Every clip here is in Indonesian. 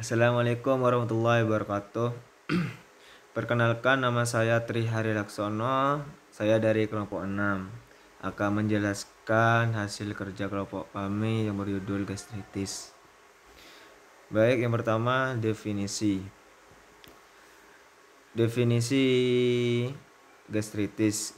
Assalamualaikum warahmatullahi wabarakatuh. Perkenalkan, nama saya Tri Hari Laksono. Saya dari kelompok 6. Akan menjelaskan hasil kerja kelompok kami yang berjudul gastritis. Baik, yang pertama definisi. Definisi gastritis.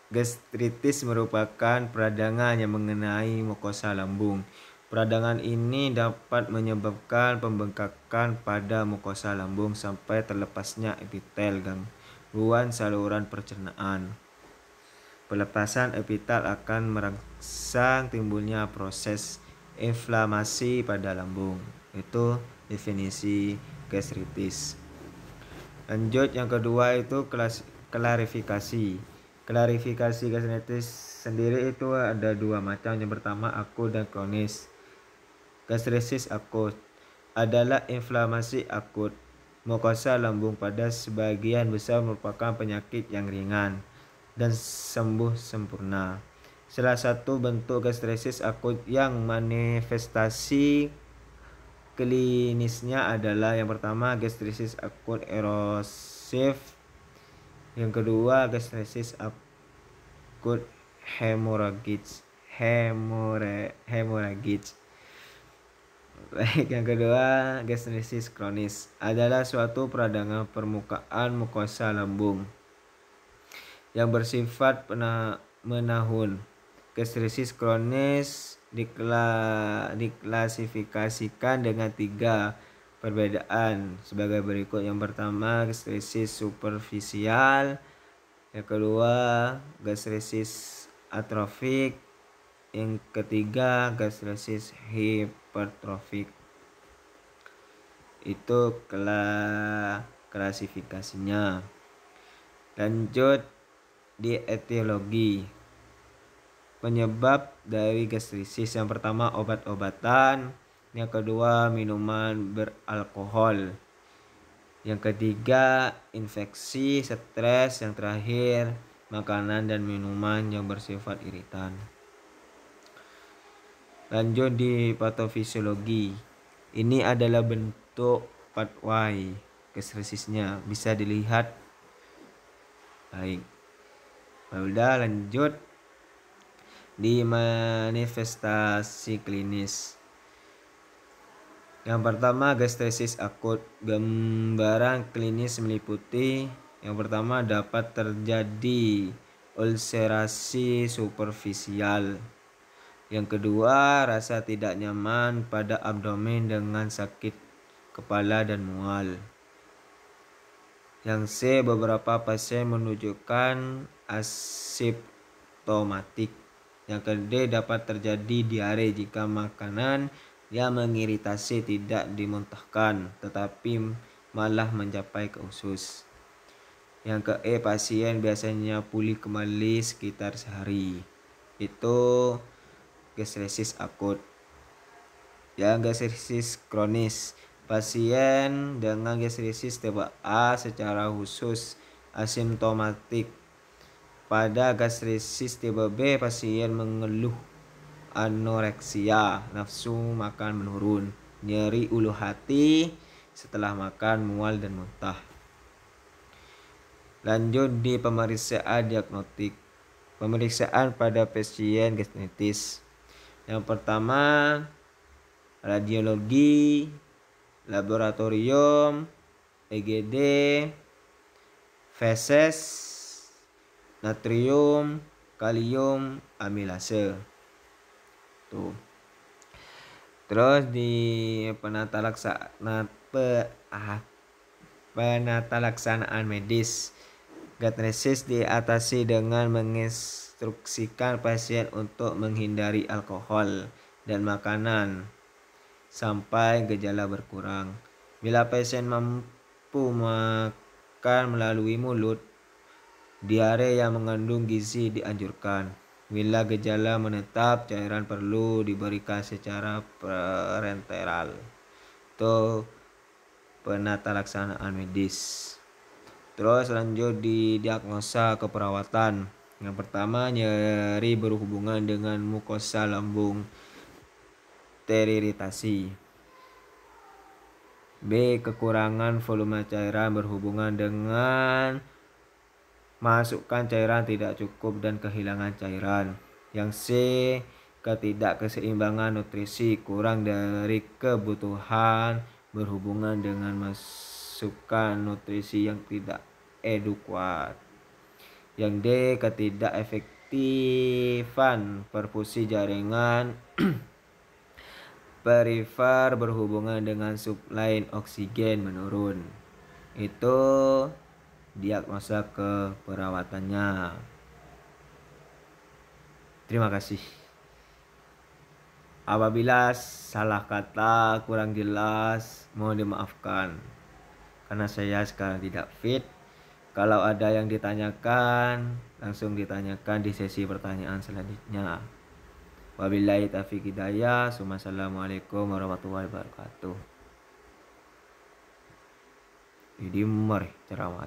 Gastritis merupakan peradangan yang mengenai mukosa lambung. Peradangan ini dapat menyebabkan pembengkakan pada mukosa lambung sampai terlepasnya epitel gangguan saluran pencernaan. Pelepasan epitel akan merangsang timbulnya proses inflamasi pada lambung. Itu definisi gastritis. Lanjut, yang kedua itu klarifikasi. Klarifikasi gastritis sendiri itu ada dua macam. Yang pertama akut dan kronis. Gastritis akut adalah inflamasi akut mukosa lambung, pada sebagian besar merupakan penyakit yang ringan dan sembuh sempurna. Salah satu bentuk gastritis akut yang manifestasi klinisnya adalah yang pertama gastritis akut erosif, yang kedua gastritis akut hemoragis. Baik, yang kedua gastritis kronis adalah suatu peradangan permukaan mukosa lambung yang bersifat menahun. Gastritis kronis diklasifikasikan dengan tiga perbedaan sebagai berikut. Yang pertama gastritis superficial, yang kedua gastritis atrofik, yang ketiga gastritis hipertrofik. Itu klasifikasinya. Lanjut di etiologi. Penyebab dari gastritis, yang pertama obat-obatan, yang kedua minuman beralkohol, yang ketiga infeksi, stres, yang terakhir makanan dan minuman yang bersifat iritan. Lanjut di patofisiologi. Ini adalah bentuk pathway gastritisnya, bisa dilihat. Baik. Udah, lanjut di manifestasi klinis. Yang pertama gastritis akut. Gambaran klinis meliputi yang pertama dapat terjadi ulcerasi superficial. Yang kedua, rasa tidak nyaman pada abdomen dengan sakit kepala dan mual. Yang C, beberapa pasien menunjukkan asimptomatik. Yang kedua, dapat terjadi diare jika makanan yang mengiritasi tidak dimuntahkan tetapi malah mencapai ke usus. Yang ke E, pasien biasanya pulih kembali sekitar sehari. Itu gastritis akut. Yang gastritis kronis, pasien dengan gastritis tipe A secara khusus asimptomatik. Pada gastritis tipe B, pasien mengeluh anoreksia, nafsu makan menurun, nyeri ulu hati setelah makan, mual dan muntah. Lanjut di pemeriksaan diagnostik. Pemeriksaan pada pasien gastritis. Yang pertama radiologi, laboratorium, EGD, feses, natrium, kalium, amilase. Tuh. Terus di penata laksanaan medis. Gastritis diatasi dengan menginstruksikan pasien untuk menghindari alkohol dan makanan sampai gejala berkurang. Bila pasien mampu makan melalui mulut, diare yang mengandung gizi dianjurkan. Bila gejala menetap, cairan perlu diberikan secara parenteral. Itu penata laksanaan medis. Terus lanjut di diagnosa keperawatan. Yang pertama, nyeri berhubungan dengan mukosa lambung teriritasi. B. Kekurangan volume cairan berhubungan dengan masukkan cairan tidak cukup dan kehilangan cairan. Yang C. Ketidakkeseimbangan nutrisi, kurang dari kebutuhan berhubungan dengan masukan nutrisi yang tidak adekuat. Yang D. Ketidakefektifan perfusi jaringan perifer berhubungan dengan suplai oksigen menurun. Itu diagnosa keperawatannya. Terima kasih. Apabila salah kata, kurang jelas, mohon dimaafkan. Karena saya sekarang tidak fit. Kalau ada yang ditanyakan, langsung ditanyakan di sesi pertanyaan selanjutnya. Wabillahi taufiq hidayah. Assalamualaikum warahmatullahi wabarakatuh. Ini mari ceramah.